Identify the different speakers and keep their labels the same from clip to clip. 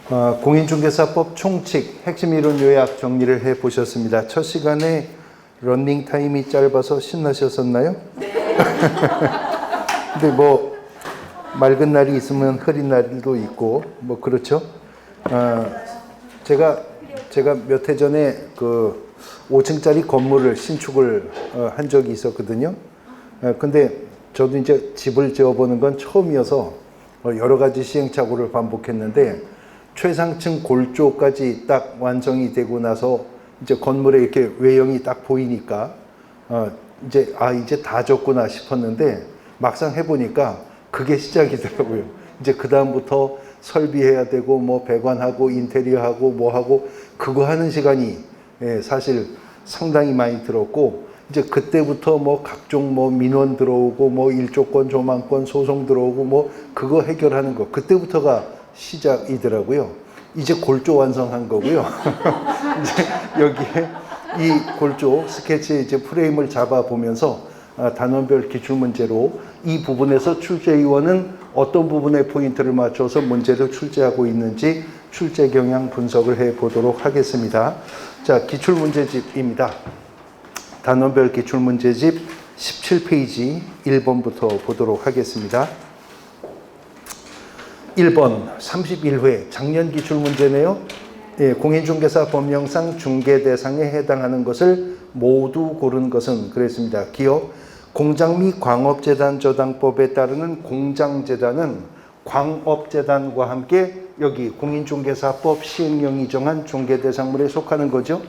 Speaker 1: 공인중개사법 총칙 핵심 이론 요약 정리를 해 보셨습니다. 첫 시간에 러닝 타임이 짧아서 신나셨었나요? 네. 근데 뭐 맑은 날이 있으면 흐린 날도 있고 뭐 그렇죠. 제가 몇 해 전에 그 5층짜리 건물을 신축을 한 적이 있었거든요. 근데 저도 이제 집을 지어보는 건 처음이어서 여러 가지 시행착오를 반복했는데 최상층 골조까지 딱 완성이 되고 나서 이제 건물에 이렇게 외형이 딱 보이니까 이제 다 졌구나 싶었는데 막상 해보니까 그게 시작이더라고요. 이제 그 다음부터 설비해야 되고 뭐 배관하고 인테리어하고 뭐 하고 그거 하는 시간이 사실 상당히 많이 들었고 이제 그때부터 뭐 각종 뭐 민원 들어오고 뭐 일조권 조망권 소송 들어오고 뭐 그거 해결하는 거 그때부터가 시작이더라고요. 이제 골조 완성한 거고요. 이제 여기에 이 골조 스케치에 이제 프레임을 잡아 보면서 단원별 기출 문제로 이 부분에서 출제위원은 어떤 부분에 포인트를 맞춰서 문제를 출제하고 있는지 출제 경향 분석을 해 보도록 하겠습니다. 자, 기출 문제집입니다. 단원별 기출 문제집 17페이지 1번부터 보도록 하겠습니다. 1번 31회 작년 기출 문제네요. 공인중개사 법령상 중개 대상에 해당하는 것을 모두 고른 것은 그랬습니다. 기억 공장 및 광업재단 저당법에 따르는 공장재단은 광업재단과 함께 여기 공인중개사법 시행령이 정한 중개대상물에 속하는 거죠.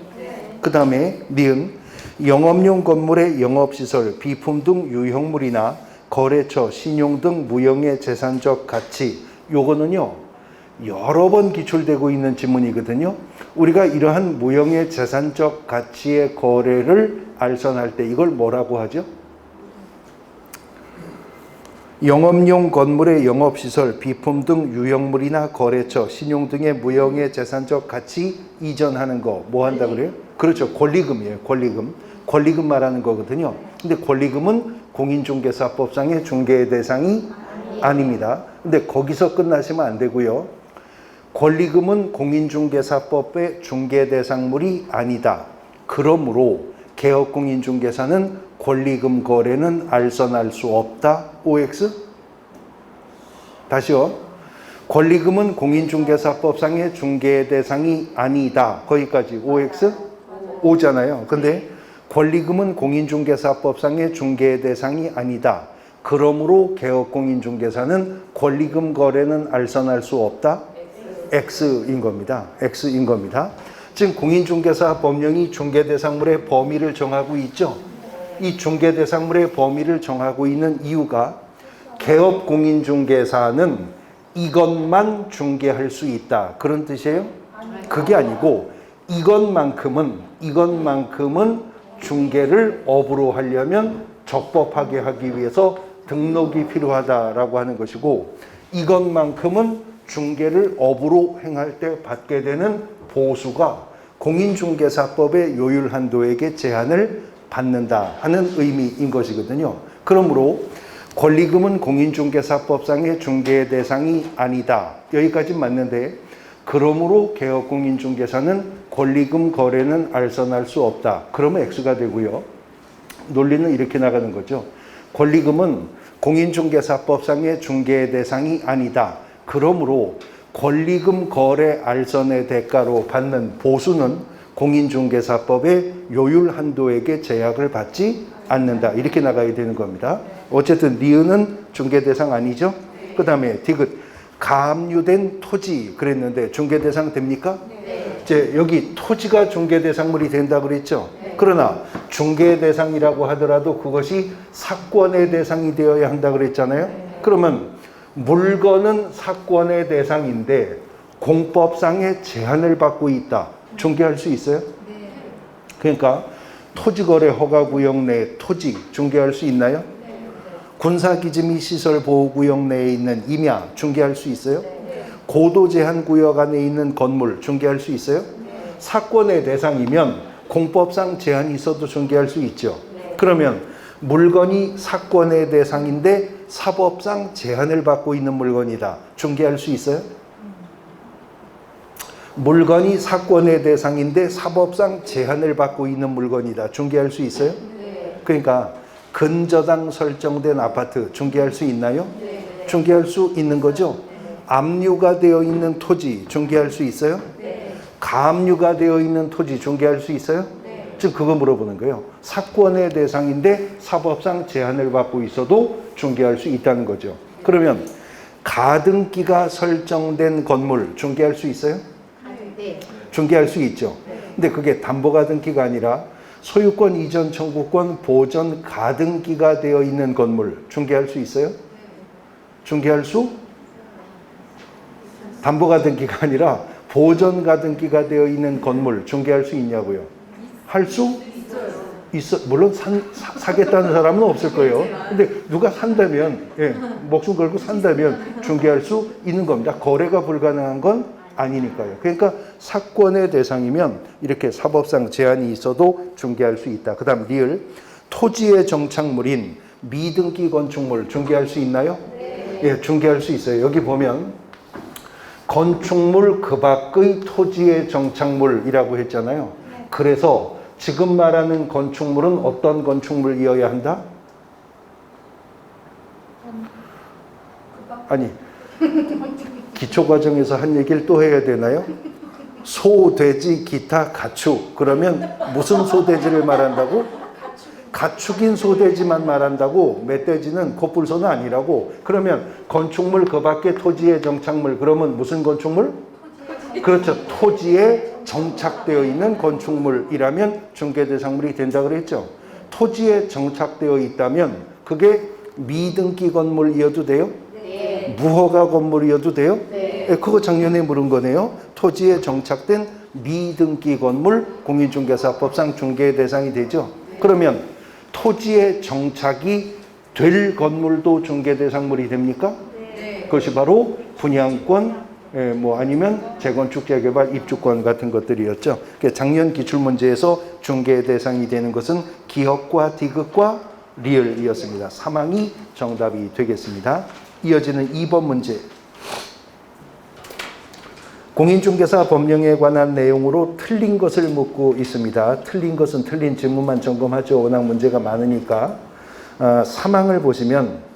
Speaker 1: 그 다음에 니은 영업용 건물의 영업시설, 비품 등 유형물이나 거래처, 신용 등 무형의 재산적 가치 요거는요 여러 번 기출되고 있는 지문이거든요. 우리가 이러한 무형의 재산적 가치의 거래를 알선할 때 이걸 뭐라고 하죠? 영업용 건물의 영업시설, 비품 등 유형물이나 거래처, 신용 등의 무형의 재산적 가치 이전하는 거 뭐 한다 그래요? 그렇죠. 권리금이에요. 권리금 말하는 거거든요. 근데 권리금은 공인중개사법상의 중개 대상이 아닙니다. 근데 거기서 끝나시면 안 되고요. 권리금은 공인중개사법의 중개대상물이 아니다. 그러므로 개업공인중개사는 권리금 거래는 알선할 수 없다. OX? 다시요. 권리금은 공인중개사법상의 중개대상이 아니다. 거기까지 OX? O잖아요. 근데 권리금은 공인중개사법상의 중개대상이 아니다. 그러므로 개업공인중개사는 권리금 거래는 알선할 수 없다. X인 겁니다. X인 겁니다. 지금 공인중개사 법령이 중개대상물의 범위를 정하고 있죠. 이 중개대상물의 범위를 정하고 있는 이유가 개업공인중개사는 이것만 중개할 수 있다. 그런 뜻이에요? 그게 아니고 이것만큼은 중개를 업으로 하려면 적법하게 하기 위해서 등록이 필요하다라고 하는 것이고 이것만큼은 중개를 업으로 행할 때 받게 되는 보수가 공인중개사법의 요율 한도에게 제한을 받는다 하는 의미인 것이거든요. 그러므로 권리금은 공인중개사법상의 중개 대상이 아니다. 여기까지 맞는데 그러므로 개업공인중개사는 권리금 거래는 알선할 수 없다. 그러면 X가 되고요. 논리는 이렇게 나가는 거죠. 권리금은 공인중개사법상의 중개 대상이 아니다. 그러므로 권리금 거래 알선의 대가로 받는 보수는 공인중개사법의 요율 한도에게 제약을 받지 않는다. 이렇게 나가야 되는 겁니다. 어쨌든 니은은 중개 대상 아니죠? 그 다음에 디귿 가압류된 토지 그랬는데 중개 대상 됩니까? 네. 이제 여기 토지가 중개 대상물이 된다 그랬죠? 네. 그러나 중개 대상이라고 하더라도 그것이 사권의 대상이 되어야 한다 그랬잖아요? 네. 그러면 물건은 사권의 대상인데 공법상의 제한을 받고 있다. 중개할 수 있어요? 네. 그러니까 토지거래 허가구역 내 토지 중개할 수 있나요? 네. 군사기지 및 시설보호구역 내에 있는 임야 중개할 수 있어요? 네. 고도제한구역 안에 있는 건물 중개할 수 있어요? 네. 사권의 대상이면 공법상 제한이 있어도 중개할 수 있죠. 네. 그러면 물건이 사권의 대상인데 사법상 제한을 받고 있는 물건이다. 중개할 수 있어요? 물건이 사건의 대상인데 사법상 제한을 받고 있는 물건이다. 중개할 수 있어요?
Speaker 2: 네.
Speaker 1: 그러니까 근저당 설정된 아파트 중개할 수 있나요? 중개할 수 있는 거죠. 압류가 되어 있는 토지 중개할 수 있어요? 가압류가 되어 있는 토지 중개할 수 있어요? 지금 그거 물어보는 거예요. 사건의 대상인데 사법상 제한을 받고 있어도 중개할 수 있다는 거죠. 그러면 가등기가 설정된 건물 중개할 수 있어요?
Speaker 2: 네.
Speaker 1: 중개할 수 있죠. 근데 그게 담보가등기가 아니라 소유권 이전 청구권 보전 가등기가 되어 있는 건물 중개할 수 있어요? 중개할 수? 담보가등기가 아니라 보전 가등기가 되어 있는 건물 중개할 수 있냐고요? 할 수? 있어. 물론 사겠다는 사람은 없을 거예요. 근데 누가 산다면, 예, 목숨 걸고 산다면 중개할 수 있는 겁니다. 거래가 불가능한 건 아니니까요. 그러니까 사건의 대상이면 이렇게 사법상 제한이 있어도 중개할 수 있다. 그 다음 리을. 토지의 정착물인 미등기 건축물 중개할 수 있나요? 예, 중개할 수 있어요. 여기 보면 건축물 그 밖의 토지의 정착물이라고 했잖아요. 그래서 지금 말하는 건축물은 어떤 건축물이어야 한다? 아니, 기초과정에서 한 얘기를 또 해야 되나요? 소, 돼지, 기타, 가축. 그러면 무슨 소돼지를 말한다고? 가축인 소돼지만 말한다고. 멧돼지는 코뿔소는 아니라고. 그러면 건축물 그 밖에 토지의 정착물. 그러면 무슨 건축물? 그렇죠. 토지에 정착되어 있는 건축물이라면 중개대상물이 된다 그랬죠. 토지에 정착되어 있다면 그게 미등기 건물이어도 돼요?
Speaker 2: 네.
Speaker 1: 무허가 건물이어도 돼요?
Speaker 2: 네.
Speaker 1: 예, 그거 작년에 물은 거네요. 토지에 정착된 미등기 건물 공인중개사법상 중개 대상이 되죠. 그러면 토지에 정착이 될 건물도 중개 대상물이 됩니까?
Speaker 2: 네.
Speaker 1: 그것이 바로 분양권, 예, 뭐 아니면 재건축, 재개발, 입주권 같은 것들이었죠. 작년 기출문제에서 중개 대상이 되는 것은 기업과 디귿과 리을이었습니다. 사망이 정답이 되겠습니다. 이어지는 2번 문제. 공인중개사 법령에 관한 내용으로 틀린 것을 묻고 있습니다. 틀린 것은 틀린 질문만 점검하죠. 워낙 문제가 많으니까. 사망을 보시면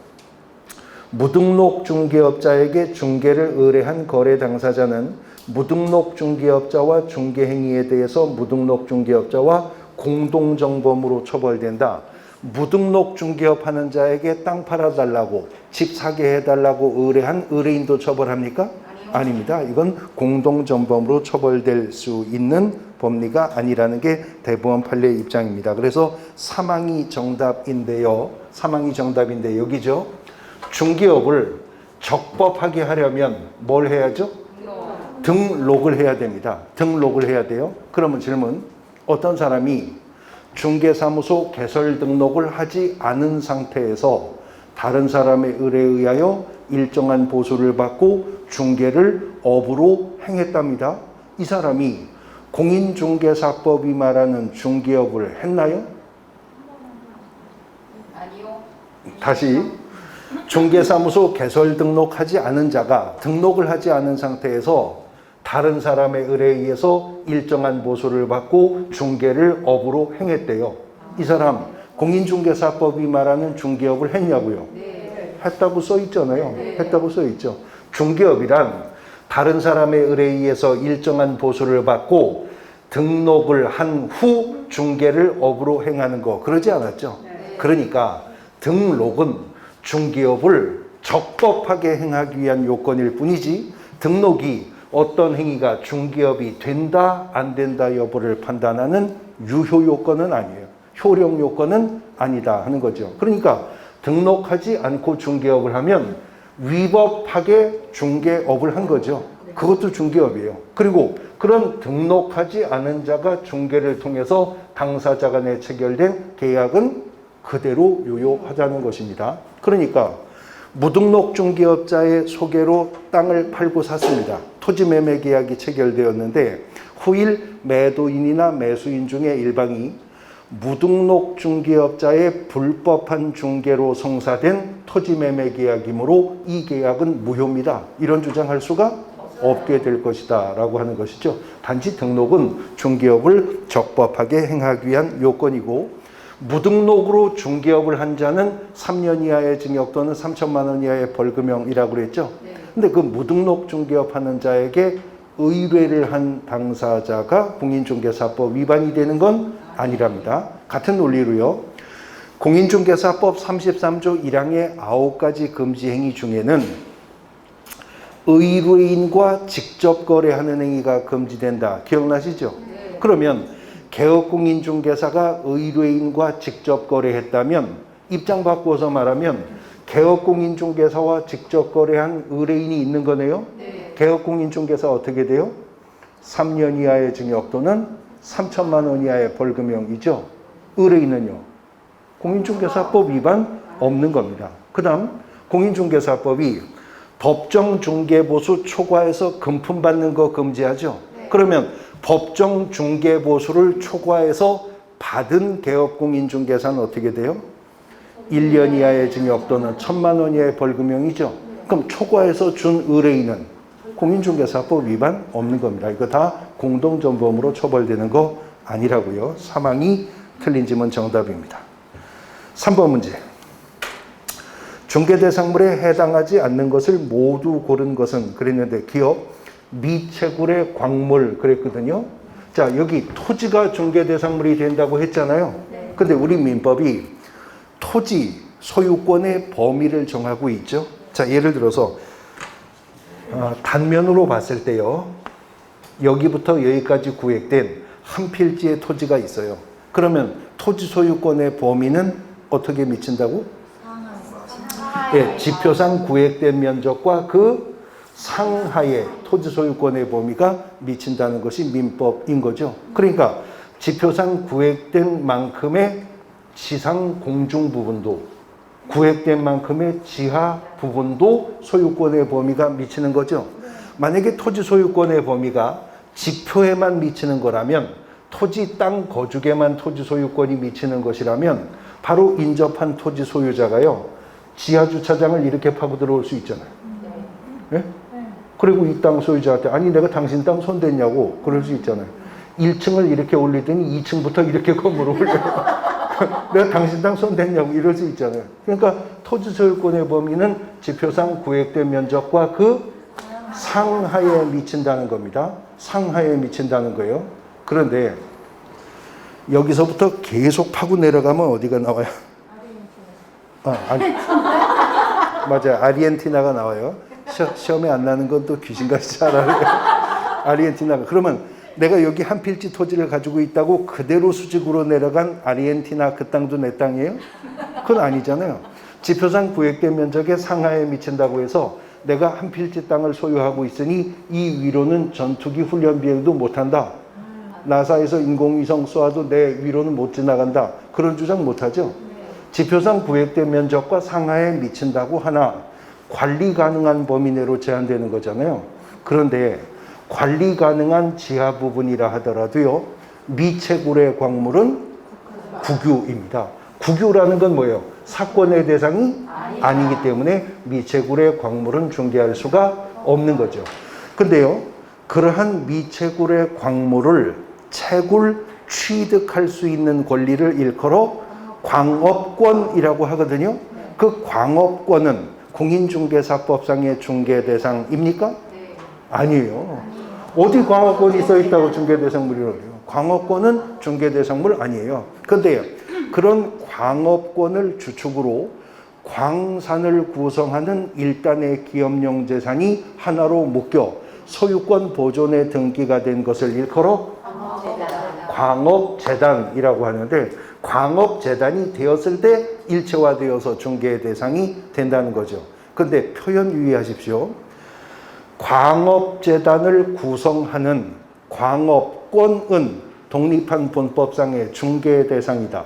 Speaker 1: 무등록 중개업자에게 중개를 의뢰한 거래 당사자는 무등록 중개업자와 중개행위에 대해서 무등록 중개업자와 공동정범으로 처벌된다. 무등록 중개업 하는 자에게 땅 팔아달라고, 집 사게 해달라고 의뢰한 의뢰인도 처벌합니까? 아닙니다. 이건 공동정범으로 처벌될 수 있는 법리가 아니라는 게 대법원 판례 입장입니다. 그래서 사망이 정답인데요. 사망이 정답인데 여기죠. 중개업을 적법하게 하려면 뭘 해야죠? 등록을 해야 됩니다. 등록을 해야 돼요. 그러면 질문. 어떤 사람이 중개사무소 개설 등록을 하지 않은 상태에서 다른 사람의 의뢰에 의하여 일정한 보수를 받고 중개를 업으로 행했답니다. 이 사람이 공인중개사법이 말하는 중개업을 했나요?
Speaker 2: 아니요.
Speaker 1: 다시. 중개사무소 개설 등록하지 않은 자가 등록을 하지 않은 상태에서 다른 사람의 의뢰에 의해서 일정한 보수를 받고 중개를 업으로 행했대요. 이 사람 공인중개사법이 말하는 중개업을 했냐고요?
Speaker 2: 네.
Speaker 1: 했다고 써 있잖아요.
Speaker 2: 네.
Speaker 1: 했다고 써 있죠. 중개업이란 다른 사람의 의뢰에 의해서 일정한 보수를 받고 등록을 한 후 중개를 업으로 행하는 거. 그러지 않았죠?
Speaker 2: 네.
Speaker 1: 그러니까 등록은 중개업을 적법하게 행하기 위한 요건일 뿐이지 등록이 어떤 행위가 중개업이 된다 안 된다 여부를 판단하는 유효 요건은 아니에요. 효력 요건은 아니다 하는 거죠. 그러니까 등록하지 않고 중개업을 하면 위법하게 중개업을 한 거죠. 그것도 중개업이에요. 그리고 그런 등록하지 않은 자가 중개를 통해서 당사자 간에 체결된 계약은 그대로 유효하다는 것입니다. 그러니까 무등록 중개업자의 소개로 땅을 팔고 샀습니다. 토지 매매 계약이 체결되었는데 후일 매도인이나 매수인 중에 일방이 무등록 중개업자의 불법한 중개로 성사된 토지 매매 계약이므로 이 계약은 무효입니다. 이런 주장할 수가 없게 될 것이다 라고 하는 것이죠. 단지 등록은 중개업을 적법하게 행하기 위한 요건이고, 무등록으로 중개업을 한 자는 3년 이하의 징역 또는 3천만 원 이하의 벌금형이라고 그랬죠. 근데 그 무등록 중개업 하는 자에게 의뢰를 한 당사자가 공인중개사법 위반이 되는 건 아니랍니다. 같은 논리로요. 공인중개사법 33조 1항의 9가지 금지 행위 중에는 의뢰인과 직접 거래하는 행위가 금지된다. 기억나시죠? 그러면 개업공인중개사가 의뢰인과 직접 거래했다면, 입장 바꾸어서 말하면 개업공인중개사와 직접 거래한 의뢰인이 있는 거네요. 개업공인중개사 어떻게 돼요? 3년 이하의 징역 또는 3천만 원 이하의 벌금형이죠. 의뢰인은요, 공인중개사법 위반 없는 겁니다. 그 다음 공인중개사법이 법정 중개보수 초과해서 금품 받는 거 금지하죠. 그러면 법정 중개보수를 초과해서 받은 개업공인중개사는 어떻게 돼요? 1년 이하의 징역 또는 1천만 원 이하의 벌금형이죠. 그럼 초과해서 준 의뢰인은 공인중개사법 위반 없는 겁니다. 이거 다 공동전범으로 처벌되는 거 아니라고요. 사망이 틀린 지문 정답입니다. 3번 문제. 중개대상물에 해당하지 않는 것을 모두 고른 것은, 그랬는데 기업 미채굴의 광물 그랬거든요. 자, 여기 토지가 중개대상물이 된다고 했잖아요. 근데 우리 민법이 토지 소유권의 범위를 정하고 있죠. 자, 예를 들어서 단면으로 봤을 때요, 여기부터 여기까지 구획된 한 필지의 토지가 있어요. 그러면 토지 소유권의 범위는 어떻게 미친다고? 예, 지표상 구획된 면적과 그 상하의 토지 소유권의 범위가 미친다는 것이 민법인 거죠. 그러니까 지표상 구획된 만큼의 지상 공중 부분도, 구획된 만큼의 지하 부분도 소유권의 범위가 미치는 거죠. 만약에 토지 소유권의 범위가 지표에만 미치는 거라면, 토지 땅 거주에만 토지 소유권이 미치는 것이라면, 바로 인접한 토지 소유자가요, 지하 주차장을 이렇게 파고 들어올 수 있잖아요. 예? 그리고 이 땅 소유자한테 아니 내가 당신 땅 손댔냐고 그럴 수 있잖아요. 1층을 이렇게 올리더니 2층부터 이렇게 건물을 올려요. 내가 당신 땅 손댔냐고 이럴 수 있잖아요. 그러니까 토지 소유권의 범위는 지표상 구획된 면적과 그 상하에 미친다는 겁니다. 상하에 미친다는 거예요. 그런데 여기서부터 계속 파고 내려가면 어디가 나와요? 맞아요. 아르헨티나가 나와요. 시험에 안 나는 건 또 귀신같이 잘 알아요. 아르헨티나가. 그러면 내가 여기 한 필지 토지를 가지고 있다고 그대로 수직으로 내려간 아르헨티나 그 땅도 내 땅이에요? 그건 아니잖아요. 지표상 구획된 면적의 상하에 미친다고 해서 내가 한 필지 땅을 소유하고 있으니 이 위로는 전투기 훈련 비행도 못한다. 나사에서 인공위성 쏘아도 내 위로는 못 지나간다. 그런 주장 못하죠. 지표상 구획된 면적과 상하에 미친다고 하나 관리 가능한 범위 내로 제한되는 거잖아요. 그런데 관리 가능한 지하 부분이라 하더라도요, 미채굴의 광물은 국유입니다. 국유라는 건 뭐예요? 사건의 대상이 아니기 때문에 미채굴의 광물은 중개할 수가 없는 거죠. 근데요, 그러한 미채굴의 광물을 채굴 취득할 수 있는 권리를 일컬어 광업권이라고 하거든요. 그 광업권은 공인중개사법상의 중개대상입니까? 아니에요. 어디 광업권이 써 있다고 중개대상물이라고 해요? 광업권은 중개대상물 아니에요. 그런데 그런 광업권을 주축으로 광산을 구성하는 일단의 기업용 재산이 하나로 묶여 소유권 보존에 등기가 된 것을 일컬어 광업재단이라고 하는데, 광업재단이 되었을 때 일체화되어서 중개의 대상이 된다는 거죠. 그런데 표현 유의하십시오. 광업재단을 구성하는 광업권은 독립한 본법상의 중개의 대상이다.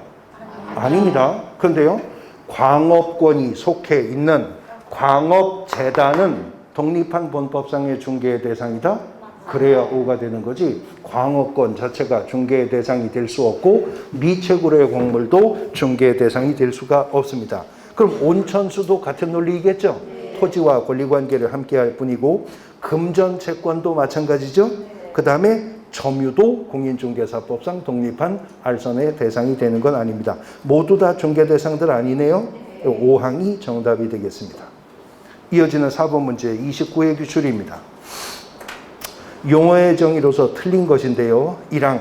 Speaker 1: 아닙니다. 그런데요, 광업권이 속해 있는 광업재단은 독립한 본법상의 중개의 대상이다. 그래야 오가 되는 거지, 광업권 자체가 중개의 대상이 될 수 없고 미채굴의 광물도 중개의 대상이 될 수가 없습니다. 그럼 온천수도 같은 논리이겠죠? 토지와 권리관계를 함께 할 뿐이고, 금전 채권도 마찬가지죠. 그 다음에 점유도 공인중개사법상 독립한 알선의 대상이 되는 건 아닙니다. 모두 다 중개 대상들 아니네요. 5항이 정답이 되겠습니다. 이어지는 4번 문제 29의 기출입니다. 용어의 정의로서 틀린 것인데요. 1항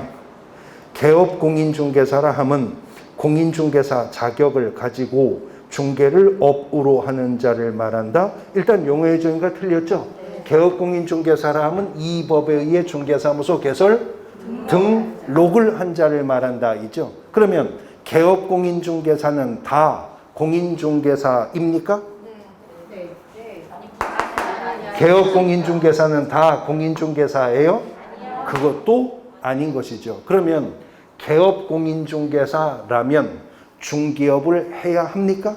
Speaker 1: 개업 공인중개사라 함은 공인중개사 자격을 가지고 중개를 업으로 하는 자를 말한다. 일단 용어의 정의가 틀렸죠. 개업 공인중개사라 함은 이 법에 의해 중개사무소 개설 등록을 한 자를 말한다 이죠. 그러면 개업 공인중개사는 다 공인중개사입니까? 개업 공인중개사는 다 공인중개사예요? 그것도 아닌 것이죠. 그러면 개업 공인중개사라면 중개업을 해야 합니까?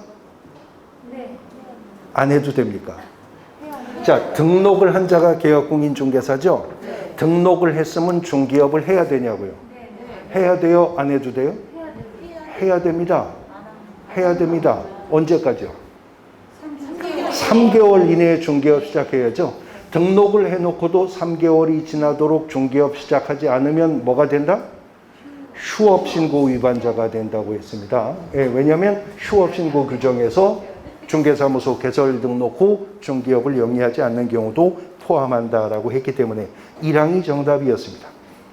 Speaker 1: 안 해도 됩니까? 자, 등록을 한 자가 개업 공인중개사죠? 등록을 했으면 중개업을 해야 되냐고요? 해야 돼요? 안 해도 돼요? 해야 됩니다. 해야 됩니다. 언제까지요? 3개월 이내에 중개업 시작해야죠. 등록을 해놓고도 3개월이 지나도록 중개업 시작하지 않으면 뭐가 된다? 휴업신고 위반자가 된다고 했습니다. 예, 왜냐하면 휴업신고 규정에서 중개사무소 개설 등록 후 중개업을 영위하지 않는 경우도 포함한다라고 했기 때문에 1항이 정답이었습니다.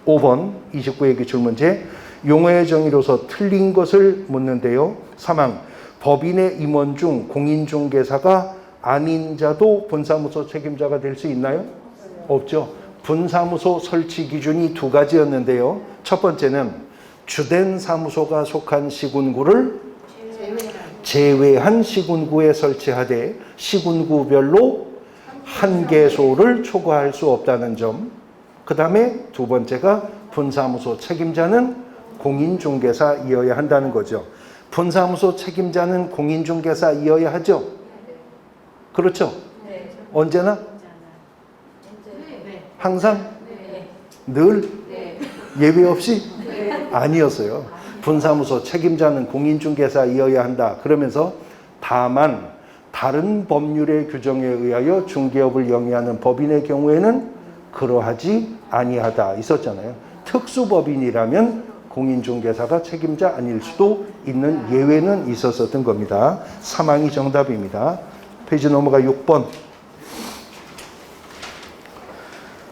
Speaker 1: 5번 29의 기출문제 용어의 정의로서 틀린 것을 묻는데요. 3항 법인의 임원 중 공인중개사가 아닌 자도 분사무소 책임자가 될 수 있나요? 없죠. 분사무소 설치 기준이 두 가지였는데요. 첫 번째는 주된 사무소가 속한 시군구를 제외한 시군구에 설치하되 시군구별로 한 개소를 초과할 수 없다는 점. 그 다음에 두 번째가 분사무소 책임자는 공인중개사이어야 한다는 거죠. 분사무소 책임자는 공인중개사이어야 하죠. 그렇죠? 언제나? 항상? 늘? 예외 없이? 아니었어요. 분사무소 책임자는 공인중개사이어야 한다. 그러면서 다만 다른 법률의 규정에 의하여 중개업을 영위하는 법인의 경우에는 그러하지 아니하다 있었잖아요. 특수법인이라면 공인중개사가 책임자 아닐 수도 있는 예외는 있었던 겁니다. 3항이 정답입니다. 페이지 넘어가 6번.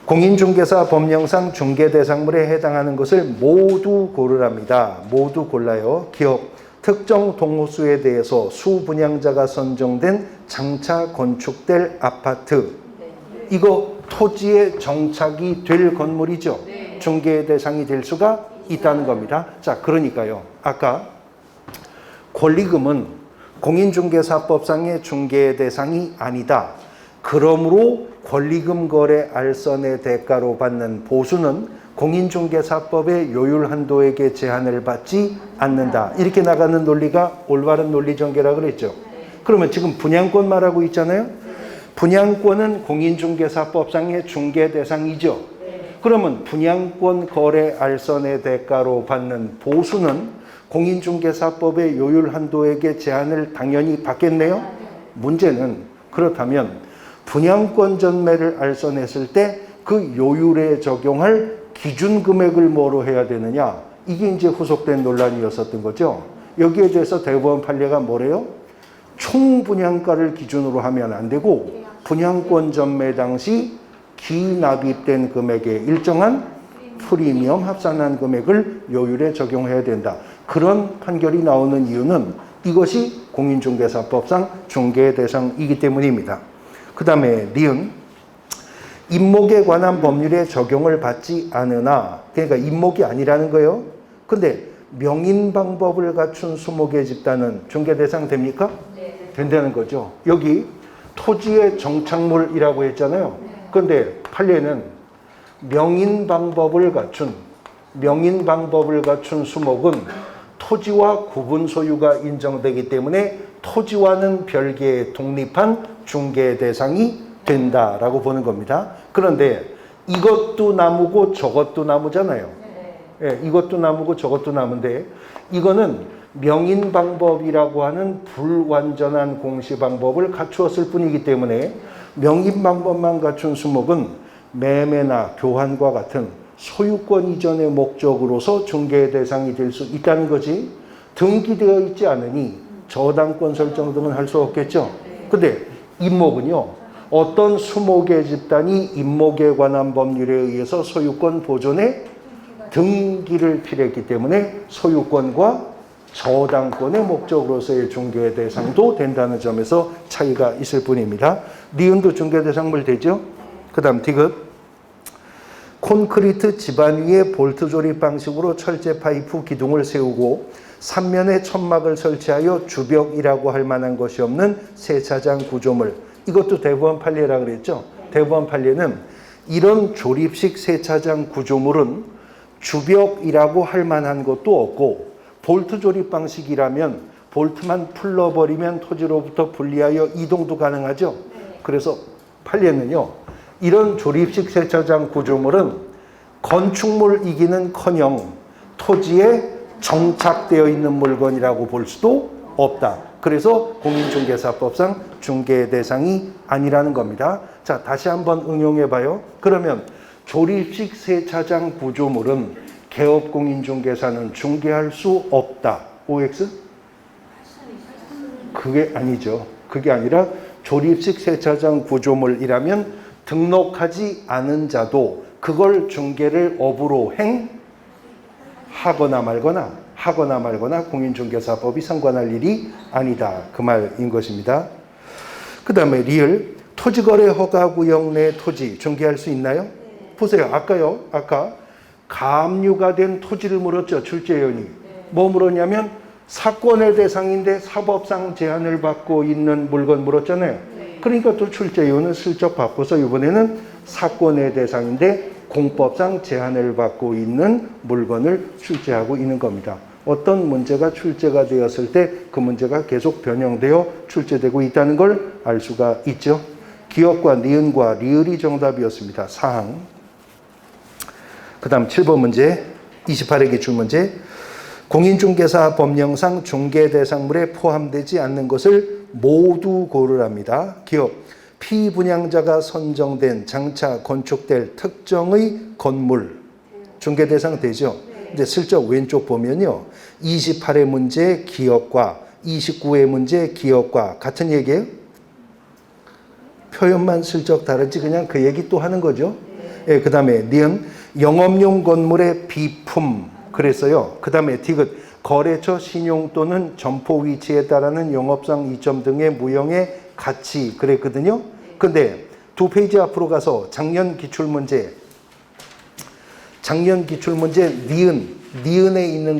Speaker 1: 공인중개사 법령상 중개대상물에 해당하는 것을 모두 고르랍니다. 모두 골라요. 기업, 특정 동호수에 대해서 수분양자가 선정된 장차 건축될 아파트. 이거 토지에 정착이 될 건물이죠. 중개 대상이 될 수가 있다는 겁니다. 자, 그러니까요. 아까 권리금은 공인중개사법상의 중개 대상이 아니다. 그러므로 권리금 거래 알선의 대가로 받는 보수는 공인중개사법의 요율 한도에게 제한을 받지 않는다. 이렇게 나가는 논리가 올바른 논리 전개라 그랬죠. 그러면 지금 분양권 말하고 있잖아요. 분양권은 공인중개사법상의 중개 대상이죠. 그러면 분양권 거래 알선의 대가로 받는 보수는 공인중개사법의 요율 한도에게 제한을 당연히 받겠네요. 문제는 그렇다면 분양권 전매를 알선했을 때 그 요율에 적용할 기준 금액을 뭐로 해야 되느냐. 이게 이제 후속된 논란이었었던 거죠. 여기에 대해서 대법원 판례가 뭐래요? 총 분양가를 기준으로 하면 안 되고 분양권 전매 당시 기납입된 금액에 일정한 프리미엄 합산한 금액을 요율에 적용해야 된다. 그런 판결이 나오는 이유는 이것이 공인중개사법상 중개 대상이기 때문입니다. 그 다음에 니은 임목에 관한 법률에 적용을 받지 않으나, 그러니까 임목이 아니라는 거예요. 근데 명인 방법을 갖춘 수목의 집단은 중개 대상 됩니까? 된다는 거죠. 여기 토지의 정착물이라고 했잖아요. 근데 판례는 명인 방법을 갖춘 수목은 토지와 구분 소유가 인정되기 때문에 토지와는 별개의 독립한 중개 대상이 된다라고 보는 겁니다. 그런데 이것도 나무고 저것도 나무잖아요. 예, 이것도 나무고 저것도 나무인데 이거는 명인 방법이라고 하는 불완전한 공시 방법을 갖추었을 뿐이기 때문에 명인 방법만 갖춘 수목은 매매나 교환과 같은 소유권 이전의 목적으로서 중개 대상이 될 수 있다는 거지. 등기되어 있지 않으니 저당권 설정 등은 할 수 없겠죠. 근데 임목은요, 어떤 수목의 집단이 임목에 관한 법률에 의해서 소유권 보존에 등기를 필요했기 때문에 소유권과 저당권의 목적으로서의 중개 대상도 된다는 점에서 차이가 있을 뿐입니다. 니은도 중개 대상물 되죠. 그 다음 디귿. 콘크리트 지반 위에 볼트 조립 방식으로 철제 파이프 기둥을 세우고 3면에 천막을 설치하여 주벽이라고 할 만한 것이 없는 세차장 구조물. 이것도 대부분 판례라 그랬죠. 대부분 판례는 이런 조립식 세차장 구조물은 주벽이라고 할 만한 것도 없고 볼트 조립 방식이라면 볼트만 풀러버리면 토지로부터 분리하여 이동도 가능하죠. 그래서 판례는요, 이런 조립식 세차장 구조물은 건축물이기는커녕 토지에 정착되어 있는 물건이라고 볼 수도 없다. 그래서 공인중개사법상 중개 대상이 아니라는 겁니다. 자, 다시 한번 응용해 봐요. 그러면 조립식 세차장 구조물은 개업공인중개사는 중개할 수 없다. OX? 그게 아니죠. 그게 아니라 조립식 세차장 구조물이라면 등록하지 않은 자도 그걸 중개를 업으로 하거나 말거나 공인중개사법이 상관할 일이 아니다. 그 말인 것입니다. 그 다음에 리을. 토지거래 허가구역 내 토지 중개할 수 있나요? 보세요. 아까 가압류가 된 토지를 물었죠. 출제위원이. 뭐 물었냐면 사건의 대상인데 사법상 제한을 받고 있는 물건 물었잖아요. 그러니까 또 출제위원은 슬쩍 바꿔서 이번에는 사건의 대상인데 공법상 제한을 받고 있는 물건을 출제하고 있는 겁니다. 어떤 문제가 출제가 되었을 때 그 문제가 계속 변형되어 출제되고 있다는 걸 알 수가 있죠. 기업과 니은과 리을이 정답이었습니다. 사항. 그 다음 7번 문제, 28회 기출문제. 공인중개사 법령상 중개대상물에 포함되지 않는 것을 모두 고르랍니다. 기업, 피분양자가 선정된 장차 건축될 특정의 건물. 중개대상 되죠? 근데 슬쩍 왼쪽 보면요. 28회 문제 기업과 29회 문제 기업과 같은 얘기예요? 표현만 슬쩍 다르지 그냥 그 얘기 또 하는 거죠. 예, 그 다음에 니은 영업용 건물의 비품 그랬어요. 그 다음에 디귿 거래처 신용 또는 점포 위치에 따르는 영업상 이점 등의 무형의 가치 그랬거든요. 근데 두 페이지 앞으로 가서 작년 기출문제 니은에 있는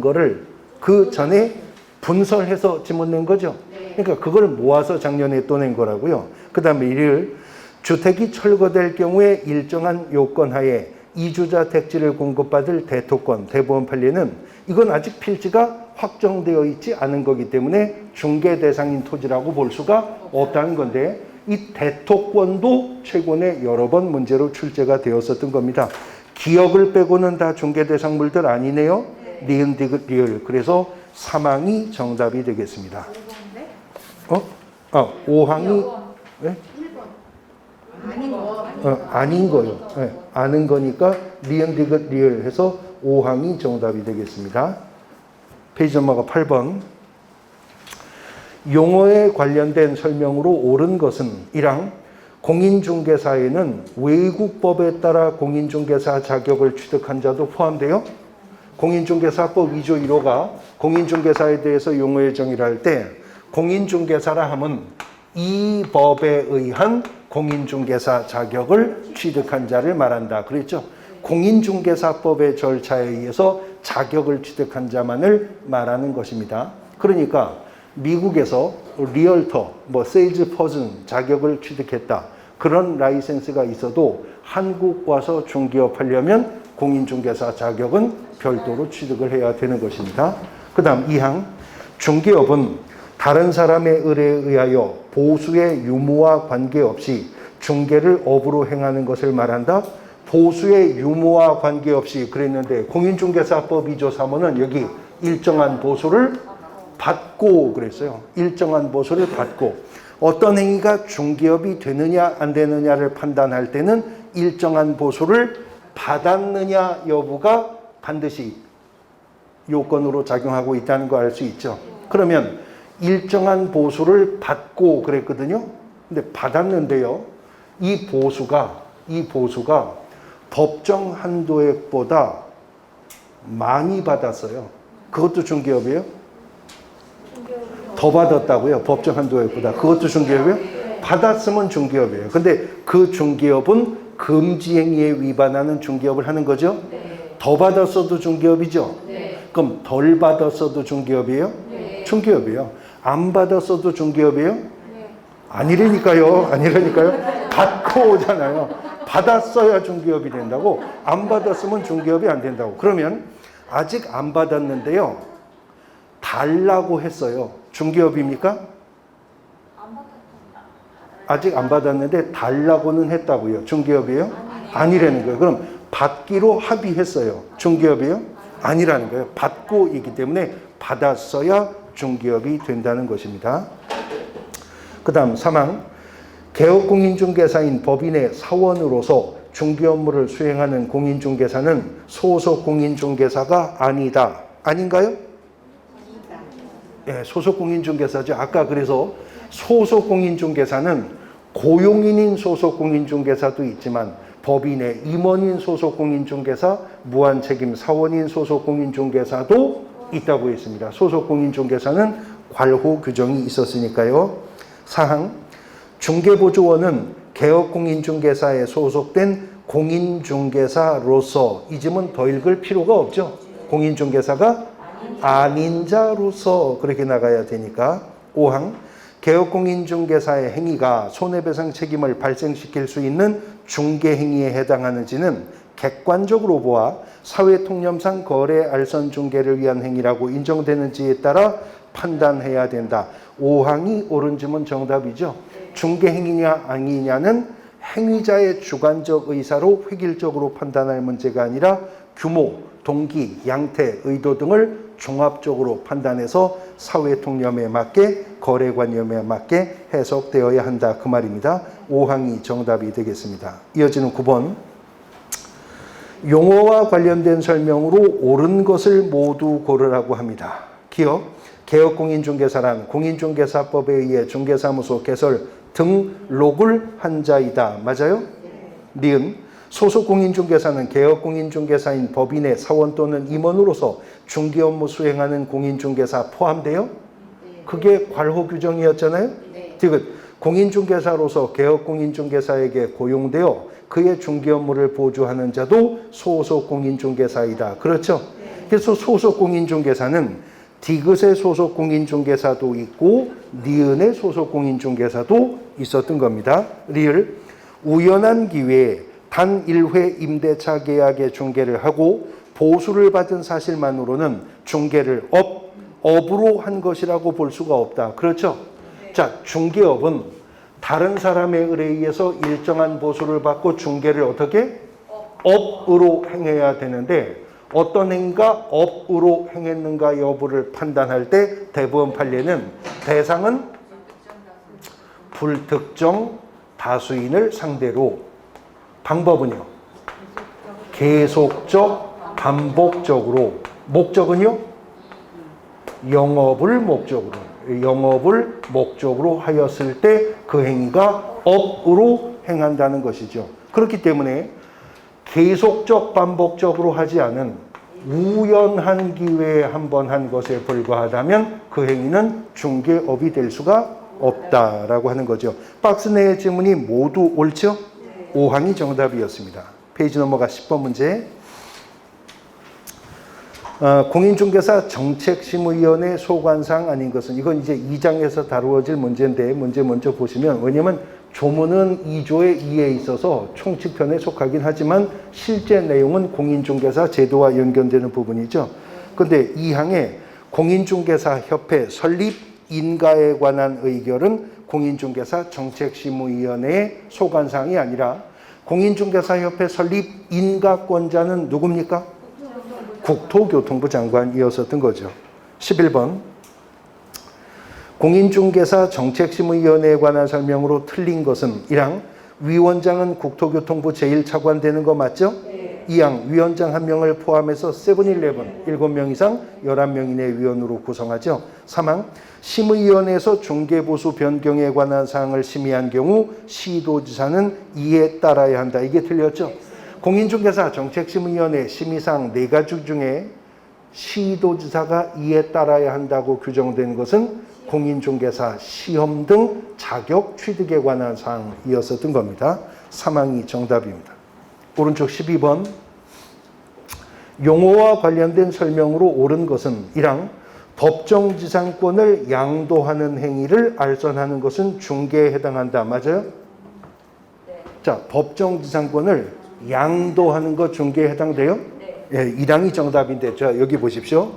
Speaker 1: 거를 그 전에 분설해서 지문 낸 거죠. 그러니까 그걸 모아서 작년에 또 낸 거라고요. 그 다음에 이를 주택이 철거될 경우에 일정한 요건 하에 이주자 택지를 공급받을 대토권, 대법원 판례는 이건 아직 필지가 확정되어 있지 않은 거기 때문에 중개 대상인 토지라고 볼 수가 없다는 건데 이 대토권도 최근에 여러 번 문제로 출제가 되었었던 겁니다. 기억을 빼고는 다 중개 대상물들 아니네요. 니은, 디귿, 리을. 그래서 3항이 정답이 되겠습니다. 5항이 네? 아닌 거요. 네, 아는 거니까 니은, 디귿, 리을 해서 5항이 정답이 되겠습니다. 페이지 넘어가 8번. 용어에 관련된 설명으로 옳은 것은 1항 공인중개사에는 외국법에 따라 공인중개사 자격을 취득한 자도 포함돼요. 공인중개사법 2조 1호가 공인중개사에 대해서 용어의 정의를 할 때 공인중개사라 함은 이 법에 의한 공인중개사 자격을 취득한 자를 말한다. 그랬죠? 공인중개사법의 절차에 의해서 자격을 취득한 자만을 말하는 것입니다. 그러니까 미국에서 리얼터, 세일즈 퍼슨 자격을 취득했다. 그런 라이센스가 있어도 한국 와서 중개업하려면 공인중개사 자격은 별도로 취득을 해야 되는 것입니다. 그 다음 2항 중개업은 다른 사람의 의뢰에 의하여 보수의 유무와 관계없이 중개를 업으로 행하는 것을 말한다. 보수의 유무와 관계없이 그랬는데 공인중개사법 2조 3호는 여기 일정한 보수를 받고 그랬어요. 일정한 보수를 받고. 어떤 행위가 중개업이 되느냐 안 되느냐를 판단할 때는 일정한 보수를 받았느냐 여부가 반드시 요건으로 작용하고 있다는 거 알 수 있죠. 그러면 일정한 보수를 받고 그랬거든요. 근데 받았는데요. 이 보수가 법정 한도액보다 많이 받았어요. 그것도 중개업이에요? 더 받았다고요? 법정 한도액보다. 그것도 중개업이에요? 받았으면 중개업이에요. 근데 그 중개업은 금지행위에 위반하는 중개업을 하는 거죠? 더 받았어도 중개업이죠? 그럼 덜 받았어도 중개업이에요? 중개업이에요. 안 받았어도 중개업이에요? 아니라니까요. 받고 오잖아요. 받았어야 중개업이 된다고. 안 받았으면 중개업이 안 된다고. 그러면 아직 안 받았는데요. 달라고 했어요. 중개업입니까? 아직 안 받았는데 달라고는 했다고요. 중개업이에요? 아니라는 거예요. 그럼 받기로 합의했어요. 중개업이에요? 아니라는 거예요. 받고 있기 때문에 받았어야 중개업이 된다는 것입니다. 그 다음 3항 개업공인중개사인 법인의 사원으로서 중개업무를 수행하는 공인중개사는 소속 공인중개사가 아니다. 아닌가요? 예, 소속 공인중개사죠. 아까 그래서 소속 공인중개사는 고용인인 소속 공인중개사도 있지만 법인의 임원인 소속 공인중개사, 무한책임 사원인 소속 공인중개사도 있다고 했습니다. 소속 공인중개사는 괄호 규정이 있었으니까요. 사항 중개보조원은 개업공인중개사에 소속된 공인중개사로서 이 점은 더 읽을 필요가 없죠. 공인중개사가 아닌 자로서 그렇게 나가야 되니까. 5항 개업공인중개사의 행위가 손해배상 책임을 발생시킬 수 있는 중개행위에 해당하는지는 객관적으로 보아 사회통념상 거래 알선 중개를 위한 행위라고 인정되는지에 따라 판단해야 된다. 5항이 옳은 점은 정답이죠. 중개행위냐 아니냐는 행위자의 주관적 의사로 획일적으로 판단할 문제가 아니라 규모, 동기, 양태, 의도 등을 종합적으로 판단해서 사회통념에 맞게 거래관념에 맞게 해석되어야 한다. 그 말입니다. 5항이 정답이 되겠습니다. 이어지는 9번 용어와 관련된 설명으로 옳은 것을 모두 고르라고 합니다. 기억 개업공인중개사란 공인중개사법에 의해 중개사무소 개설 등록을 한 자이다. 맞아요? 니은 소속공인중개사는 개업공인중개사인 법인의 사원 또는 임원으로서 중개업무 수행하는 공인중개사 포함돼요? 그게 괄호 규정이었잖아요? 디귿 공인중개사로서 개업공인중개사에게 고용되어 그의 중개업무를 보조하는 자도 소속공인중개사이다. 그렇죠? 그래서 소속공인중개사는 디귿의 소속공인중개사도 있고 니은의 소속공인중개사도 있었던 겁니다. 리을 우연한 기회에 단 1회 임대차 계약의 중개를 하고 보수를 받은 사실만으로는 중개를 업으로 한 것이라고 볼 수가 없다. 그렇죠? 자, 중개업은 다른 사람의 의뢰에서 일정한 보수를 받고 중개를 어떻게? 업으로 행해야 되는데 어떤 행위가 업으로 행했는가 여부를 판단할 때 대법원 판례는 대상은 불특정 다수인을 상대로 방법은요. 계속적, 반복적으로 목적은요. 영업을 목적으로 하였을 때 그 행위가 업으로 행한다는 것이죠. 그렇기 때문에 계속적, 반복적으로 하지 않은 우연한 기회에 한 번 한 것에 불과하다면 그 행위는 중개업이 될 수가 없다라고 하는 거죠. 박스 내의 질문이 모두 옳죠? 5항이 정답이었습니다. 페이지 넘어가 10번 문제. 공인중개사 정책심의위원회 소관상 아닌 것은 이건 이제 2장에서 다루어질 문제인데 문제 먼저 보시면 왜냐면 조문은 2조의 2에 있어서 총칙편에 속하긴 하지만 실제 내용은 공인중개사 제도와 연결되는 부분이죠. 그런데 2항에 공인중개사 협회 설립 인가에 관한 의결은 공인중개사 정책심의위원회의 소관사항이 아니라 공인중개사 협회 설립 인가권자는 누굽니까? 국토교통부 장관이었었던 거죠. 11번. 공인중개사 정책심의위원회에 관한 설명으로 틀린 것은 1항 위원장은 국토교통부 제1차관 되는 거 맞죠? 2항 위원장 1명을 포함해서 세븐일레븐 7명 이상 11명 이내 위원으로 구성하죠. 3항 심의위원회에서 중개보수 변경에 관한 사항을 심의한 경우 시도지사는 이에 따라야 한다. 이게 틀렸죠? 공인중개사 정책심의위원회 심의사항 4가지 중에 시도지사가 이에 따라야 한다고 규정된 것은 공인중개사 시험 등 자격 취득에 관한 사항이었었던 겁니다. 3항이 정답입니다. 오른쪽 12번. 용어와 관련된 설명으로 옳은 것은 1항 법정지상권을 양도하는 행위를 알선하는 것은 중개에 해당한다. 맞아요?
Speaker 2: 네.
Speaker 1: 자, 법정지상권을 양도하는 것 중개에 해당돼요?
Speaker 2: 네.
Speaker 1: 예, 1항이 정답인데 자, 여기 보십시오.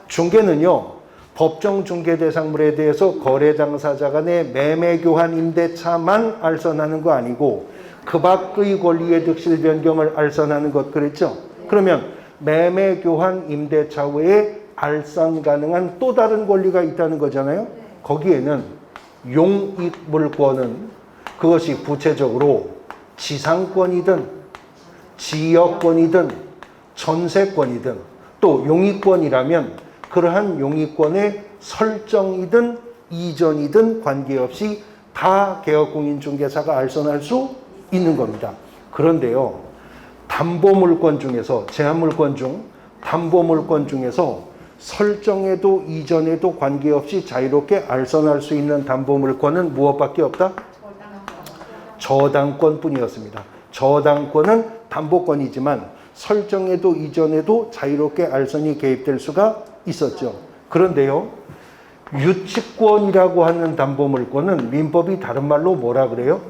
Speaker 1: 중개는요. 법정 중개 대상물에 대해서 거래 당사자 간의 매매 교환 임대차만 알선하는 거 아니고 그 밖의 권리의 득실 변경을 알선하는 것 그랬죠? 그러면 매매 교환 임대차 외에 알선 가능한 또 다른 권리가 있다는 거잖아요. 거기에는 용익 물권은 그것이 구체적으로 지상권이든 지역권이든 전세권이든 또 용익권이라면 그러한 용익권의 설정이든 이전이든 관계없이 다 개업공인중개사가 알선할 수 있는 겁니다. 그런데요. 담보물권 중에서 제한물권 중 담보물권 중에서 설정에도 이전에도 관계없이 자유롭게 알선할 수 있는 담보물권은 무엇밖에 없다? 저당권뿐이었습니다. 저당권은 담보권이지만 설정에도 이전에도 자유롭게 알선이 개입될 수가 있었죠. 그런데요. 유치권이라고 하는 담보물권은 민법이 다른 말로 뭐라 그래요?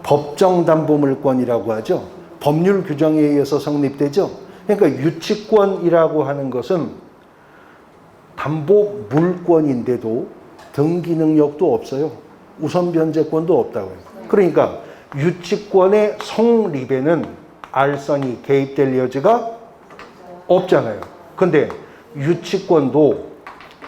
Speaker 1: 법정담보물권이라고 하죠. 법률 규정에 의해서 성립되죠. 그러니까 유치권이라고 하는 것은 담보물권인데도 등기 능력도 없어요. 우선 변제권도 없다고요. 그러니까 유치권의 성립에는 알선이 개입될 여지가 없잖아요. 근데 유치권도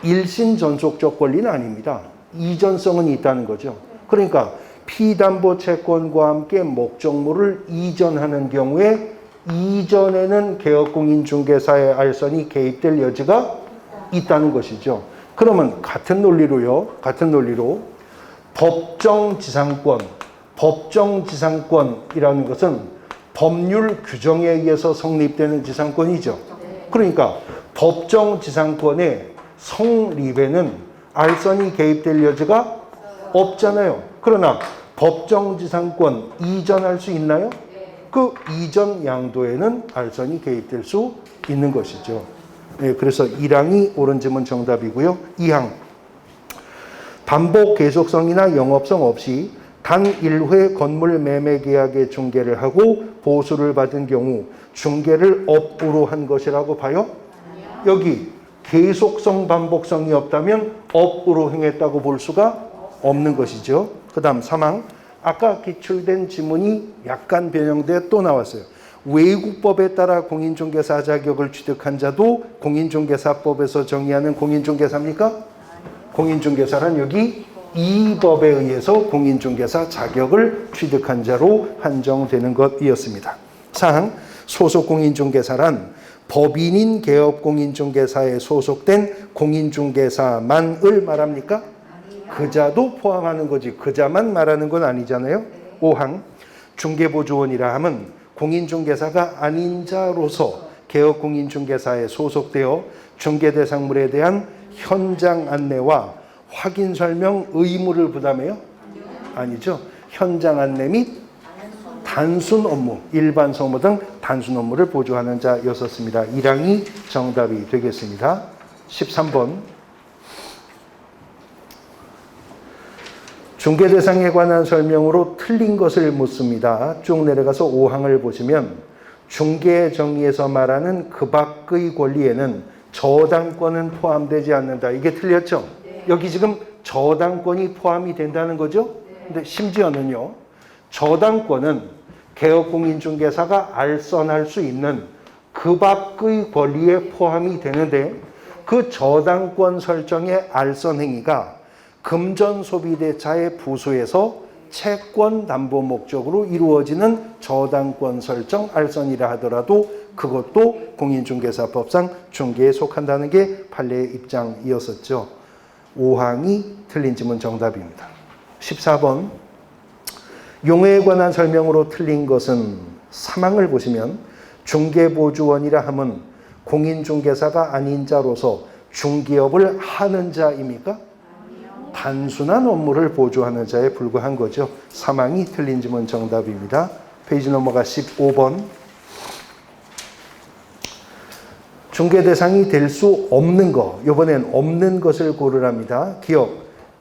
Speaker 1: 일신 전속적 권리는 아닙니다. 이전성은 있다는 거죠. 그러니까 피담보 채권과 함께 목적물을 이전하는 경우에 이전에는 개업공인중개사의 알선이 개입될 여지가 있다는 것이죠. 그러면 같은 논리로 법정지상권이라는 것은 법률 규정에 의해서 성립되는 지상권이죠. 그러니까 법정지상권의 성립에는 알선이 개입될 여지가 없잖아요. 그러나 법정지상권 이전할 수 있나요? 그 이전 양도에는 알선이 개입될 수 있는 것이죠. 네, 그래서 1항이 옳은 지문 정답이고요. 2항 담보 계속성이나 영업성 없이 단 1회 건물 매매 계약의 중개를 하고 보수를 받은 경우 중개를 업으로 한 것이라고 봐요? 여기 계속성 반복성이 없다면 업으로 행했다고 볼 수가 없는 것이죠. 그 다음 3항 아까 기출된 지문이 약간 변형돼 또 나왔어요. 외국법에 따라 공인중개사 자격을 취득한 자도 공인중개사법에서 정의하는 공인중개사입니까? 공인중개사란 여기 이 법에 의해서 공인중개사 자격을 취득한 자로 한정되는 것이었습니다. 4항 소속 공인중개사란 법인인 개업공인중개사에 소속된 공인중개사만을 말합니까? 그자도 포함하는 거지 그자만 말하는 건 아니잖아요. 5항 중개보조원이라 함은 공인중개사가 아닌 자로서 개업공인중개사에 소속되어 중개대상물에 대한 현장 안내와 확인 설명 의무를 부담해요? 아니죠. 현장 안내 및 단순 업무, 일반 소모 등 단순 업무를 보조하는 자였었습니다. 1항이 정답이 되겠습니다. 13번 중개 대상에 관한 설명으로 틀린 것을 묻습니다. 쭉 내려가서 5항을 보시면 중개 정의에서 말하는 그 밖의 권리에는 저당권은 포함되지 않는다. 이게 틀렸죠? 네. 여기 지금 저당권이 포함이 된다는 거죠? 네. 근데 심지어는요. 저당권은 개업공인중개사가 알선할 수 있는 그 밖의 권리에 포함이 되는데 그 저당권 설정의 알선 행위가 금전 소비대차의 부수에서 채권 담보 목적으로 이루어지는 저당권 설정 알선이라 하더라도 그것도 공인중개사법상 중개에 속한다는 게 판례의 입장이었었죠. 5항이 틀린 지문 정답입니다. 14번 용어에 관한 설명으로 틀린 것은 3항을 보시면 중개보조원이라 함은 공인중개사가 아닌 자로서 중개업을 하는 자입니까? 단순한 업무를 보조하는 자에 불과한 거죠. 3항이 틀린 지문 정답입니다. 페이지 넘어가 15번 중개 대상이 될 수 없는 것, 이번엔 없는 것을 고르랍니다. 기업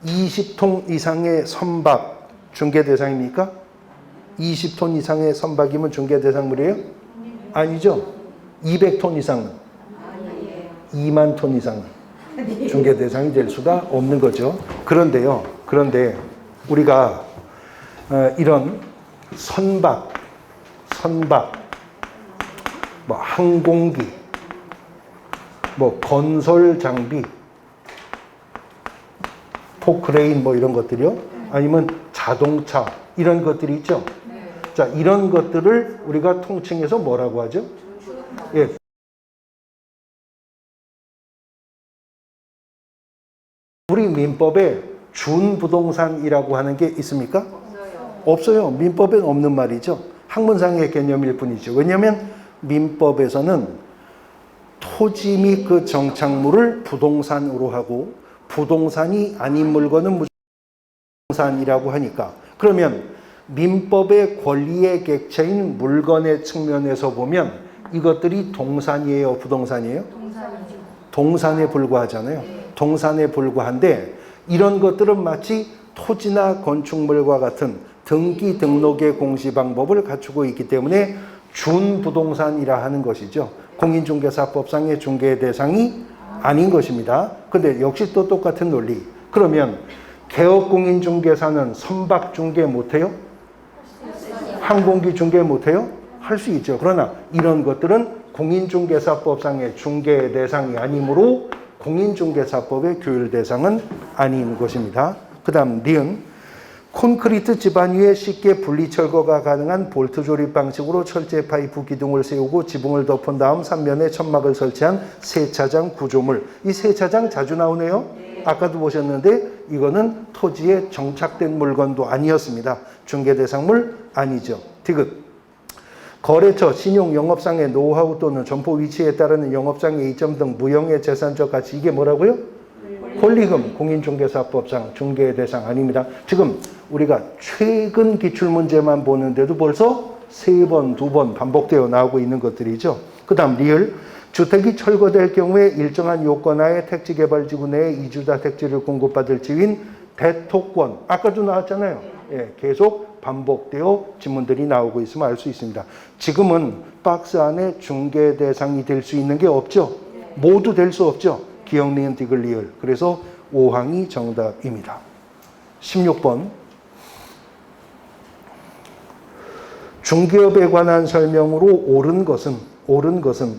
Speaker 1: 20톤 이상의 선박 중개 대상입니까? 20톤 이상의 선박이면 중개 대상물이에요? 아니죠. 200톤 이상은? 2만 톤 이상은 중개 대상이 될 수가 없는 거죠. 그런데 우리가 이런 선박, 뭐 항공기, 뭐 건설 장비, 포크레인 뭐 이런 것들이요. 아니면 자동차 이런 것들이 있죠. 자, 이런 것들을 우리가 통칭해서 뭐라고 하죠? 예. 우리 민법에 준부동산이라고 하는 게 있습니까? 없어요. 민법엔 없는 말이죠. 학문상의 개념일 뿐이죠. 왜냐하면 민법에서는 토지 및 그 정착물을 부동산으로 하고 부동산이 아닌 물건은 부동산이라고 하니까 그러면 민법의 권리의 객체인 물건의 측면에서 보면 이것들이 동산이에요, 부동산이에요? 동산이죠. 동산에 불과하잖아요. 동산에 불과한데 이런 것들은 마치 토지나 건축물과 같은 등기 등록의 공시 방법을 갖추고 있기 때문에 준부동산이라 하는 것이죠. 공인중개사법상의 중개 대상이 아닌 것입니다. 근데 역시 또 똑같은 논리. 그러면 개업공인중개사는 선박 중개 못해요? 항공기 중개 못해요? 할 수 있죠. 그러나 이런 것들은 공인중개사법상의 중개 대상이 아니므로 공인중개사법의 규율 대상은 아닌 것입니다. 그 다음 니은 콘크리트 지반 위에 쉽게 분리 철거가 가능한 볼트 조립 방식으로 철제 파이프 기둥을 세우고 지붕을 덮은 다음 3면에 천막을 설치한 세차장 구조물. 이 세차장 자주 나오네요. 아까도 보셨는데 이거는 토지에 정착된 물건도 아니었습니다. 중개 대상물 아니죠. 디귿 거래처, 신용, 영업상의 노하우 또는 점포 위치에 따르는 영업상의 이점 등 무형의 재산적 가치 이게 뭐라고요? 권리금, 공인중개사법상 중개 대상 아닙니다. 지금 우리가 최근 기출문제만 보는데도 벌써 3번, 2번 반복되어 나오고 있는 것들이죠. 그 다음 리을 주택이 철거될 경우에 일정한 요건하에 택지개발지구 내에 이주자택지를 공급받을 지위인 대토권 아까도 나왔잖아요. 예, 계속 반복되어 지문들이 나오고 있으면 알 수 있습니다. 지금은 박스 안에 중개 대상이 될 수 있는 게 없죠. 모두 될 수 없죠. 기역, 니은, 디귿, 리을. 그래서 5항이 정답입니다. 16번 중개업에 관한 설명으로 옳은 것은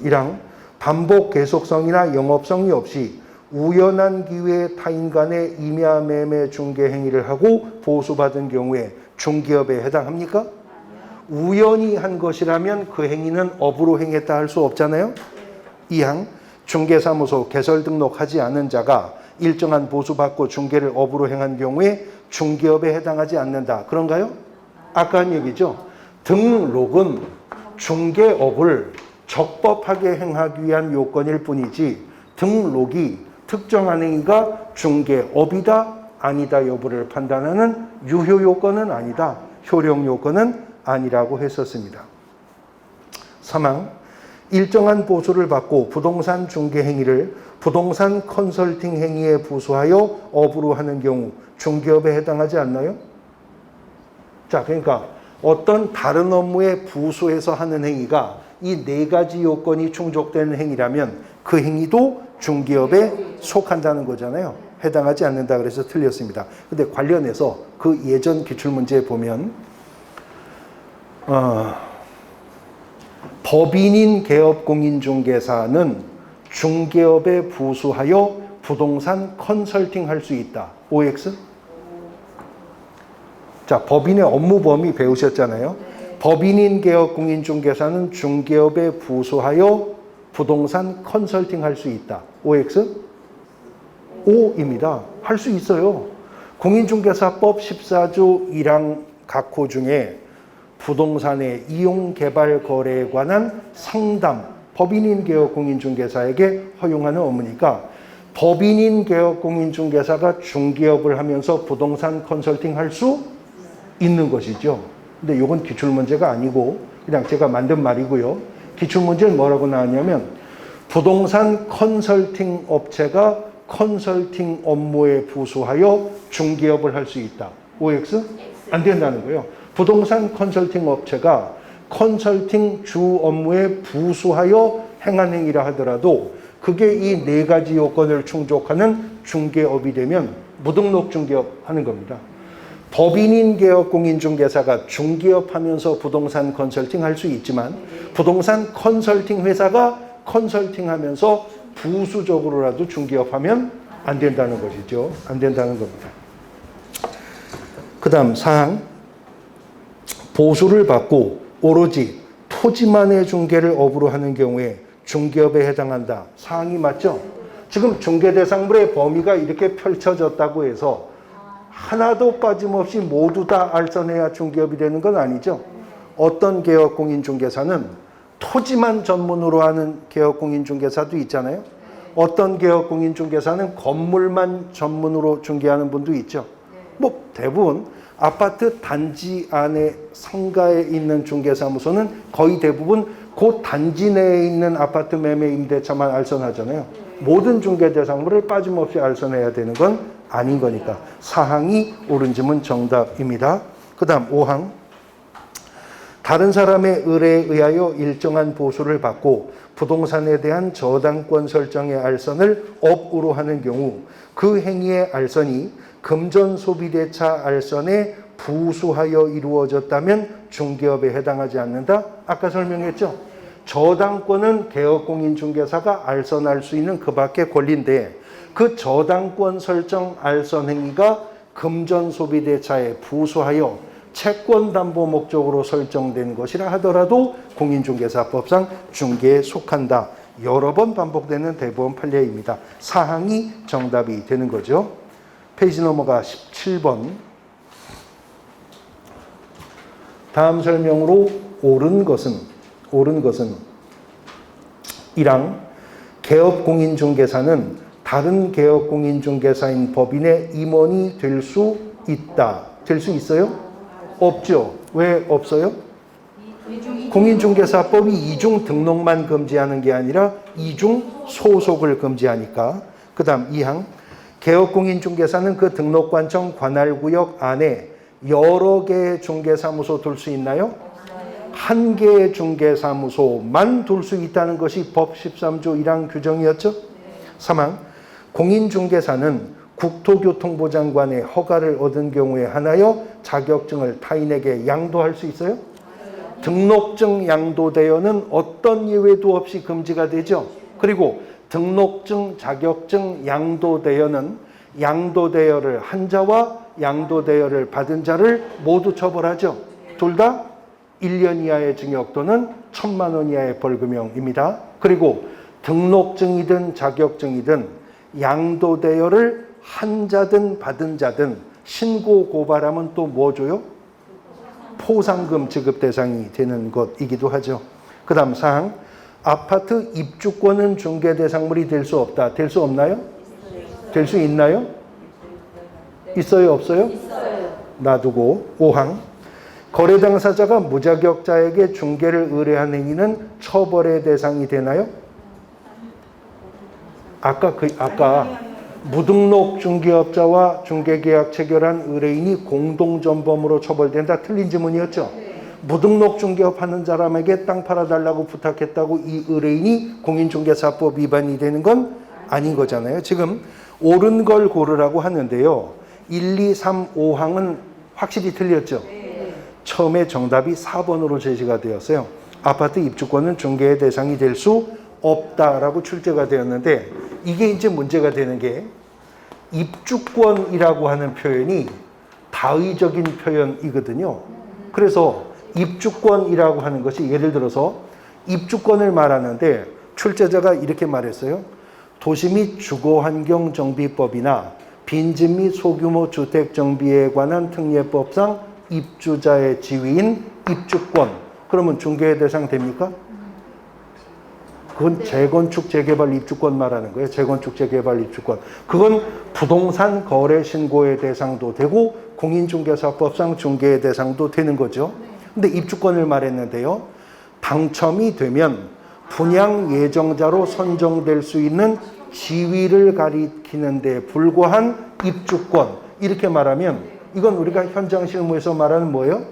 Speaker 1: 1항 반복 계속성이나 영업성이 없이 우연한 기회에 타인 간의 임야 매매 중개 행위를 하고 보수받은 경우에 중개업에 해당합니까? 우연히 한 것이라면 그 행위는 업으로 행했다 할 수 없잖아요. 2항 중개사무소 개설 등록하지 않은 자가 일정한 보수받고 중개를 업으로 행한 경우에 중개업에 해당하지 않는다. 그런가요? 아까 한 얘기죠. 등록은 중개업을 적법하게 행하기 위한 요건일 뿐이지 등록이 특정한 행위가 중개업이다 아니다 여부를 판단하는 유효 요건은 아니다. 효력 요건은 아니라고 했었습니다. 3항 일정한 보수를 받고 부동산 중개 행위를 부동산 컨설팅 행위에 부수하여 업으로 하는 경우 중개업에 해당하지 않나요? 자, 그러니까 어떤 다른 업무에 부수해서 하는 행위가 이 4가지 요건이 충족되는 행위라면 그 행위도 중개업에 속한다는 거잖아요. 해당하지 않는다 그래서 틀렸습니다. 근데 관련해서 그 예전 기출문제에 보면 법인인 개업공인중개사는 중개업에 부수하여 부동산 컨설팅 할 수 있다. OX? 자, 법인의 업무 범위 배우셨잖아요. 법인인 개업공인중개사는 중개업에 부수하여 부동산 컨설팅 할 수 있다. OX? O입니다. 할 수 있어요. 공인중개사법 14조 1항 각호 중에 부동산의 이용 개발 거래에 관한 상담, 법인인 개업공인중개사에게 허용하는 업무니까 법인인 개업공인중개사가 중개업을 하면서 부동산 컨설팅 할 수 있는 것이죠. 근데 이건 기출문제가 아니고 그냥 제가 만든 말이고요. 기출문제는 뭐라고 나왔냐면 부동산 컨설팅 업체가 컨설팅 업무에 부수하여 중개업을 할 수 있다. OX? 안 된다는 거예요. 부동산 컨설팅 업체가 컨설팅 주 업무에 부수하여 행한 행위라 하더라도 그게 이 네 가지 요건을 충족하는 중개업이 되면 무등록 중개업 하는 겁니다. 법인인 개업공인중개사가 중개업하면서 부동산 컨설팅 할 수 있지만 부동산 컨설팅 회사가 컨설팅하면서 부수적으로라도 중개업하면 안 된다는 것이죠. 안 된다는 겁니다. 그 다음 사항, 보수를 받고 오로지 토지만의 중개를 업으로 하는 경우에 중개업에 해당한다. 사항이 맞죠? 지금 중개대상물의 범위가 이렇게 펼쳐졌다고 해서 하나도 빠짐없이 모두 다 알선해야 중개업이 되는 건 아니죠. 어떤 개업공인중개사는 토지만 전문으로 하는 개업공인중개사도 있잖아요. 어떤 개업공인중개사는 건물만 전문으로 중개하는 분도 있죠. 뭐 대부분 아파트 단지 안에 상가에 있는 중개사무소는 거의 대부분 그 단지 내에 있는 아파트 매매 임대차만 알선하잖아요. 모든 중개대상물을 빠짐없이 알선해야 되는 건 아닌 거니까 사항이 옳은 지문 정답입니다. 그 다음 5항, 다른 사람의 의뢰에 의하여 일정한 보수를 받고 부동산에 대한 저당권 설정의 알선을 업으로 하는 경우 그 행위의 알선이 금전소비대차 알선에 부수하여 이루어졌다면 중개업에 해당하지 않는다. 아까 설명했죠. 저당권은 개업공인중개사가 알선할 수 있는 그 밖의 권리인데 그 저당권 설정 알선 행위가 금전소비대차에 부수하여 채권담보 목적으로 설정된 것이라 하더라도 공인중개사법상 중개에 속한다. 여러 번 반복되는 대법원 판례입니다. 사항이 정답이 되는 거죠. 페이지 넘어가 17번. 다음 설명으로 옳은 것은 1항 개업공인중개사는 다른 개업공인중개사인 법인의 임원이 될 수 있다. 될 수 있어요? 없죠. 왜 없어요? 공인중개사법이 이중 등록만 금지하는 게 아니라 이중 소속을 금지하니까. 그 다음 2항 개업공인중개사는 그 등록관청 관할구역 안에 여러 개의 중개사무소 둘 수 있나요? 한 개의 중개사무소만 둘 수 있다는 것이 법 13조 1항 규정이었죠? 3항 공인중개사는 국토교통부 장관의 허가를 얻은 경우에 한하여 자격증을 타인에게 양도할 수 있어요? 등록증 양도대여는 어떤 예외도 없이 금지가 되죠. 그리고 등록증, 자격증 양도대여는 양도대여를 한 자와 양도대여를 받은 자를 모두 처벌하죠. 둘 다 1년 이하의 징역 또는 1,000만 원 이하의 벌금형입니다. 그리고 등록증이든 자격증이든 양도대여를 한 자든 받은 자든 신고 고발하면 또 뭐 줘요? 포상금 지급 대상이 되는 것이기도 하죠. 그 다음 사항, 아파트 입주권은 중개대상물이 될 수 없다. 될 수 없나요? 될 수 있나요? 있어요, 없어요? 있어요. 놔두고 5항, 거래 당사자가 무자격자에게 중개를 의뢰한 행위는 처벌의 대상이 되나요? 아까 무등록 중개업자와 중개계약 체결한 의뢰인이 공동전범으로 처벌된다. 틀린 지문이었죠? 무등록 중개업하는 사람에게 땅 팔아달라고 부탁했다고 이 의뢰인이 공인중개사법 위반이 되는 건 아닌 거잖아요. 지금 옳은 걸 고르라고 하는데요. 1, 2, 3, 5항은 확실히 틀렸죠? 처음에 정답이 4번으로 제시가 되었어요. 아파트 입주권은 중개의 대상이 될 수 없다라고 출제가 되었는데 이게 이제 문제가 되는 게 입주권이라고 하는 표현이 다의적인 표현이거든요. 그래서 입주권이라고 하는 것이 예를 들어서 입주권을 말하는데 출제자가 이렇게 말했어요. 도시 및 주거환경정비법이나 빈집 및 소규모 주택 정비에 관한 특례법상 입주자의 지위인 입주권. 그러면 중개의 대상 됩니까? 그건 재건축 재개발 입주권 말하는 거예요. 재건축 재개발 입주권. 그건 부동산 거래 신고의 대상도 되고 공인중개사법상 중개의 대상도 되는 거죠. 근데 입주권을 말했는데요. 당첨이 되면 분양 예정자로 선정될 수 있는 지위를 가리키는 데 불과한 입주권. 이렇게 말하면 이건 우리가 현장 실무에서 말하는 뭐예요?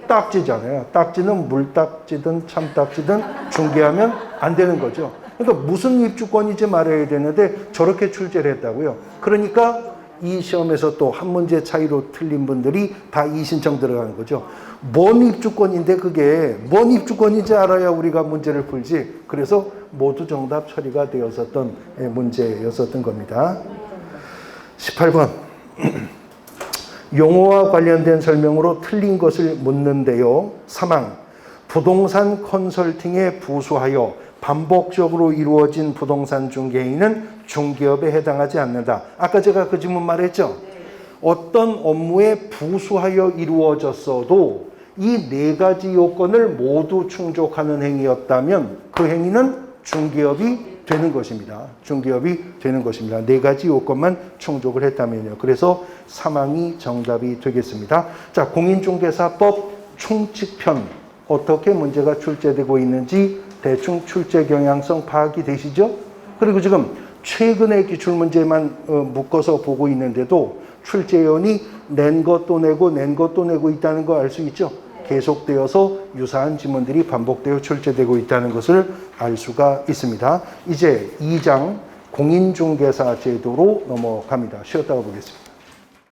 Speaker 1: 딱지잖아요. 딱지는 물딱지든 참딱지든 중개하면 안 되는 거죠. 그러니까 무슨 입주권인지 말해야 되는데 저렇게 출제를 했다고요. 그러니까 이 시험에서 또 한 문제 차이로 틀린 분들이 다 이 신청 들어가는 거죠. 뭔 입주권인데 그게 뭔 입주권인지 알아야 우리가 문제를 풀지. 그래서 모두 정답 처리가 되었었던 문제였었던 겁니다. 18번. 용어와 관련된 설명으로 틀린 것을 묻는데요. 3항. 부동산 컨설팅에 부수하여 반복적으로 이루어진 부동산 중개인은 중개업에 해당하지 않는다. 아까 제가 그 질문 말했죠. 어떤 업무에 부수하여 이루어졌어도 이 네 가지 요건을 모두 충족하는 행위였다면 그 행위는 중개업이 되는 것입니다. 중개업이 되는 것입니다. 네 가지 요건만 충족을 했다면요. 그래서 3항이 정답이 되겠습니다. 자, 공인중개사법 충칙편 어떻게 문제가 출제되고 있는지 대충 출제 경향성 파악이 되시죠? 그리고 지금 최근의 기출문제만 묶어서 보고 있는데도 출제위원이 낸 것도 내고 낸 것도 내고 있다는 거 알 수 있죠? 계속되어서 유사한 지문들이 반복되어 출제되고 있다는 것을 알 수가 있습니다. 이제 2장 공인중개사 제도로 넘어갑니다. 쉬었다가 보겠습니다.